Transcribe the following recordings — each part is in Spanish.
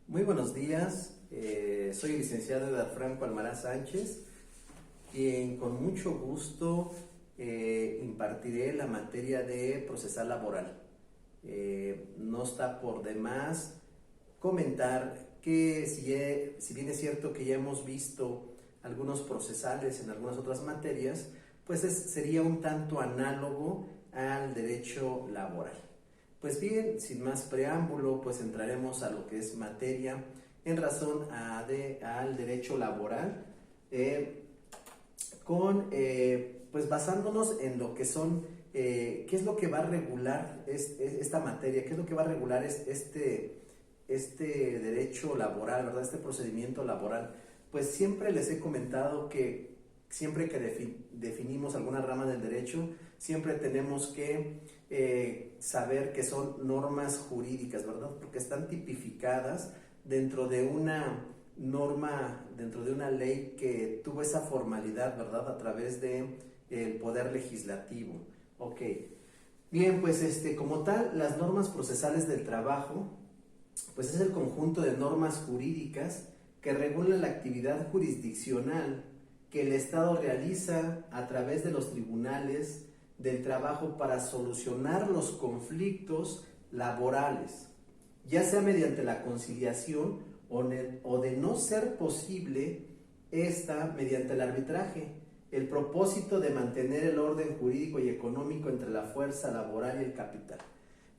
Muy buenos días, soy el licenciado Franco Almaraz Sánchez, quien con mucho gusto impartiré la materia de procesal laboral. No está por demás comentar que si bien es cierto que ya hemos visto algunos procesales en algunas otras materias, pues sería un tanto análogo al derecho laboral. Pues bien, sin más preámbulo, pues entraremos a lo que es materia en razón al derecho laboral, pues basándonos en lo que son, qué es lo que va a regular esta materia, qué es lo que va a regular este derecho laboral, ¿verdad? Este procedimiento laboral. Pues siempre les he comentado que siempre que definimos alguna rama del derecho, siempre tenemos que saber que son normas jurídicas, ¿verdad? Porque están tipificadas dentro de una norma, dentro de una ley que tuvo esa formalidad, ¿verdad? A través del poder legislativo. Ok. Bien, pues como tal, las normas procesales del trabajo, pues es el conjunto de normas jurídicas que regulan la actividad jurisdiccional que el Estado realiza a través de los tribunales del trabajo para solucionar los conflictos laborales, ya sea mediante la conciliación o de no ser posible mediante el arbitraje. El propósito de mantener el orden jurídico y económico entre la fuerza laboral y el capital.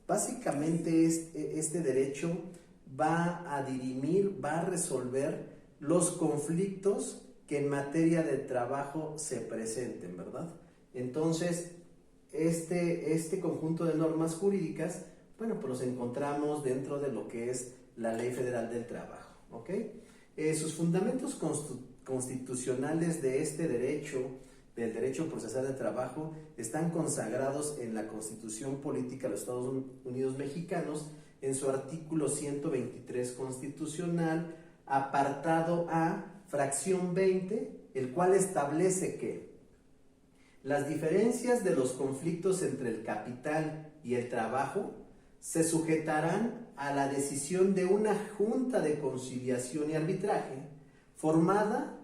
Básicamente este derecho va a dirimir, va a resolver los conflictos que en materia de trabajo se presenten, ¿verdad? Entonces, este conjunto de normas jurídicas, bueno, pues los encontramos dentro de lo que es la Ley Federal del Trabajo, ¿ok? Sus fundamentos constitucionales de este derecho, del derecho procesal del trabajo, están consagrados en la Constitución Política de los Estados Unidos Mexicanos, en su artículo 123 constitucional, apartado A, fracción 20, el cual establece que las diferencias de los conflictos entre el capital y el trabajo se sujetarán a la decisión de una junta de conciliación y arbitraje formada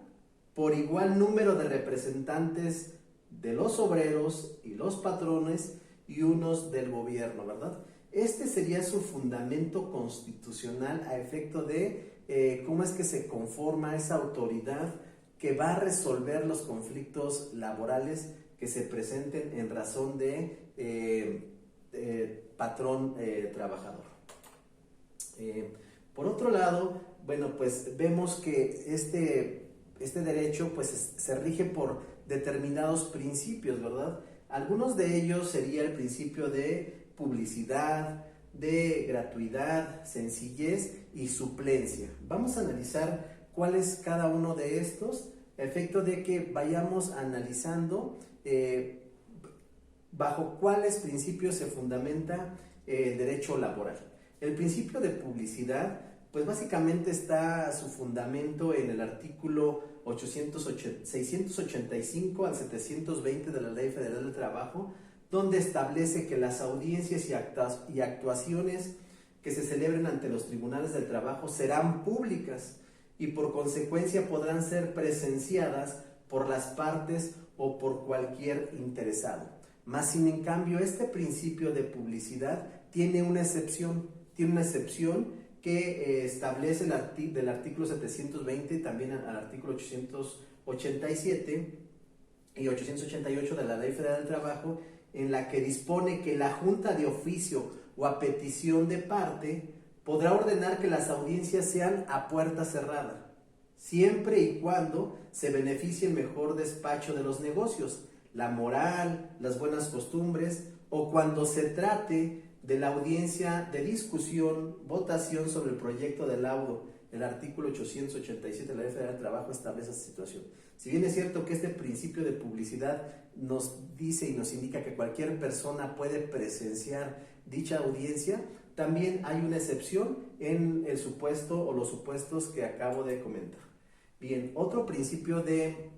por igual número de representantes de los obreros y los patrones y unos del gobierno, ¿verdad? Este sería su fundamento constitucional a efecto de cómo es que se conforma esa autoridad que va a resolver los conflictos laborales que se presenten en razón de patrón-trabajador. Por otro lado, bueno, pues vemos que este derecho pues se rige por determinados principios, ¿verdad? Algunos de ellos sería el principio de publicidad, de gratuidad, sencillez y suplencia. Vamos a analizar cuál es cada uno de estos, a efecto de que vayamos analizando bajo cuáles principios se fundamenta el derecho laboral. El principio de publicidad, pues básicamente está su fundamento en el artículo 685 al 720 de la Ley Federal del Trabajo, donde establece que las audiencias y actuaciones que se celebren ante los tribunales del trabajo serán públicas y por consecuencia podrán ser presenciadas por las partes o por cualquier interesado. Más sin en cambio, este principio de publicidad tiene una excepción que establece del artículo 720 también al artículo 887 y 888 de la Ley Federal del Trabajo, en la que dispone que la Junta de Oficio o a petición de parte podrá ordenar que las audiencias sean a puerta cerrada, siempre y cuando se beneficie el mejor despacho de los negocios, la moral, las buenas costumbres, o cuando se trate de la audiencia de discusión, votación sobre el proyecto de laudo. El artículo 887 de la Ley Federal del Trabajo establece esa situación. Si bien es cierto que este principio de publicidad nos dice y nos indica que cualquier persona puede presenciar dicha audiencia, también hay una excepción en el supuesto o los supuestos que acabo de comentar. Bien, otro principio de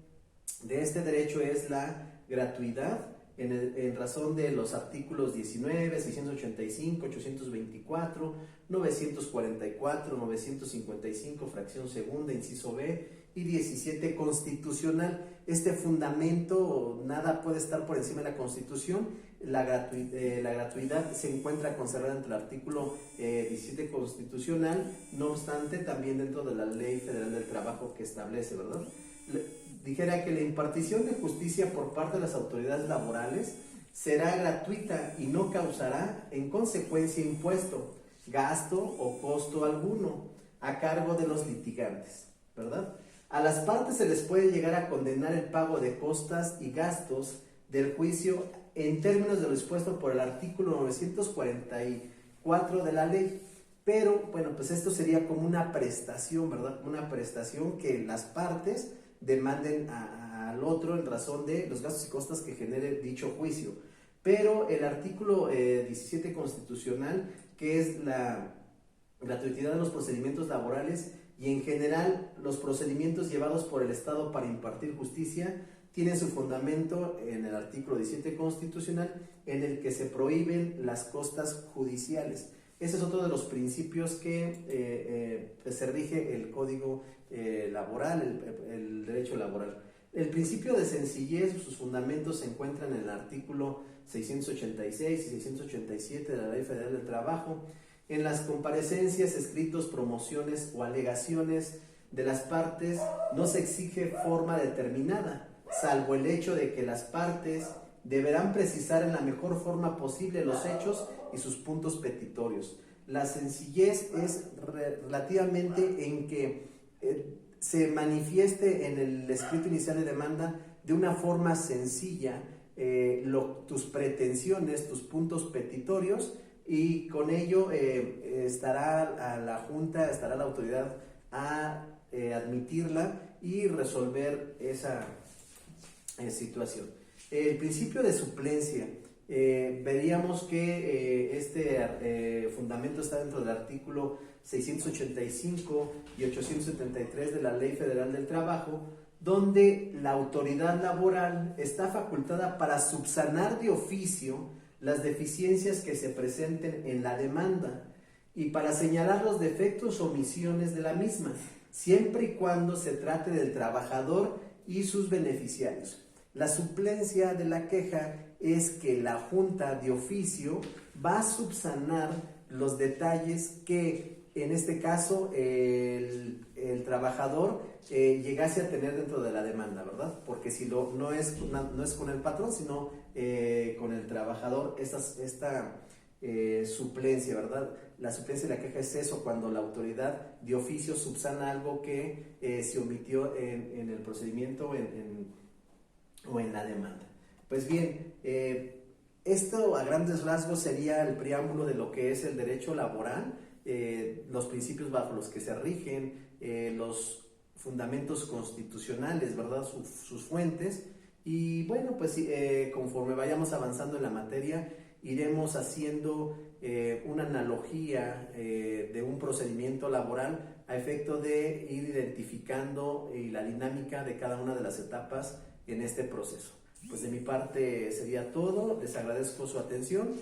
este derecho es la gratuidad, en razón de los artículos 19, 685, 824, 944, 955, fracción segunda, inciso B, y 17 constitucional. Este fundamento, nada puede estar por encima de la Constitución. La gratuidad se encuentra consagrada entre el artículo 17 constitucional, no obstante también dentro de la Ley Federal del Trabajo que establece, ¿verdad? Dijera que la impartición de justicia por parte de las autoridades laborales será gratuita y no causará en consecuencia impuesto, gasto o costo alguno a cargo de los litigantes, ¿verdad? A las partes se les puede llegar a condenar el pago de costas y gastos del juicio en términos de lo dispuesto por el artículo 944 de la ley. Pero, bueno, pues esto sería como una prestación, ¿verdad? Una prestación que las partes demanden al otro en razón de los gastos y costas que genere dicho juicio. Pero el artículo 17 constitucional, que es la gratuidad de los procedimientos laborales y en general los procedimientos llevados por el Estado para impartir justicia, tiene su fundamento en el artículo 17 constitucional, en el que se prohíben las costas judiciales. Ese es otro de los principios que se rige el Código Laboral, el derecho laboral. El principio de sencillez, sus fundamentos se encuentran en el artículo 686 y 687 de la Ley Federal del Trabajo. En las comparecencias, escritos, promociones o alegaciones de las partes no se exige forma determinada, salvo el hecho de que las partes deberán precisar en la mejor forma posible los hechos y sus puntos petitorios. La sencillez es relativamente en que se manifieste en el escrito inicial de demanda de una forma sencilla tus pretensiones, tus puntos petitorios, y con ello estará a la Junta, estará la autoridad a admitirla y resolver esa situación. El principio de suplencia, veríamos que este fundamento está dentro del artículo 685 y 873 de la Ley Federal del Trabajo, donde la autoridad laboral está facultada para subsanar de oficio las deficiencias que se presenten en la demanda y para señalar los defectos o omisiones de la misma, siempre y cuando se trate del trabajador y sus beneficiarios. La suplencia de la queja es que la Junta de oficio va a subsanar los detalles que en este caso el trabajador llegase a tener dentro de la demanda, ¿verdad? Porque si no es con el patrón, sino con el trabajador, esta suplencia, ¿verdad? La suplencia de la queja es eso, cuando la autoridad de oficio subsana algo que se omitió en el procedimiento o en la demanda. Pues bien, esto a grandes rasgos sería el preámbulo de lo que es el derecho laboral, los principios bajo los que se rigen, los fundamentos constitucionales, ¿verdad? Sus fuentes. Y bueno, pues conforme vayamos avanzando en la materia, iremos haciendo una analogía de un procedimiento laboral a efecto de ir identificando la dinámica de cada una de las etapas en este proceso. Pues de mi parte sería todo, les agradezco su atención,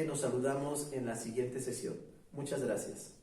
nos saludamos en la siguiente sesión. Muchas gracias.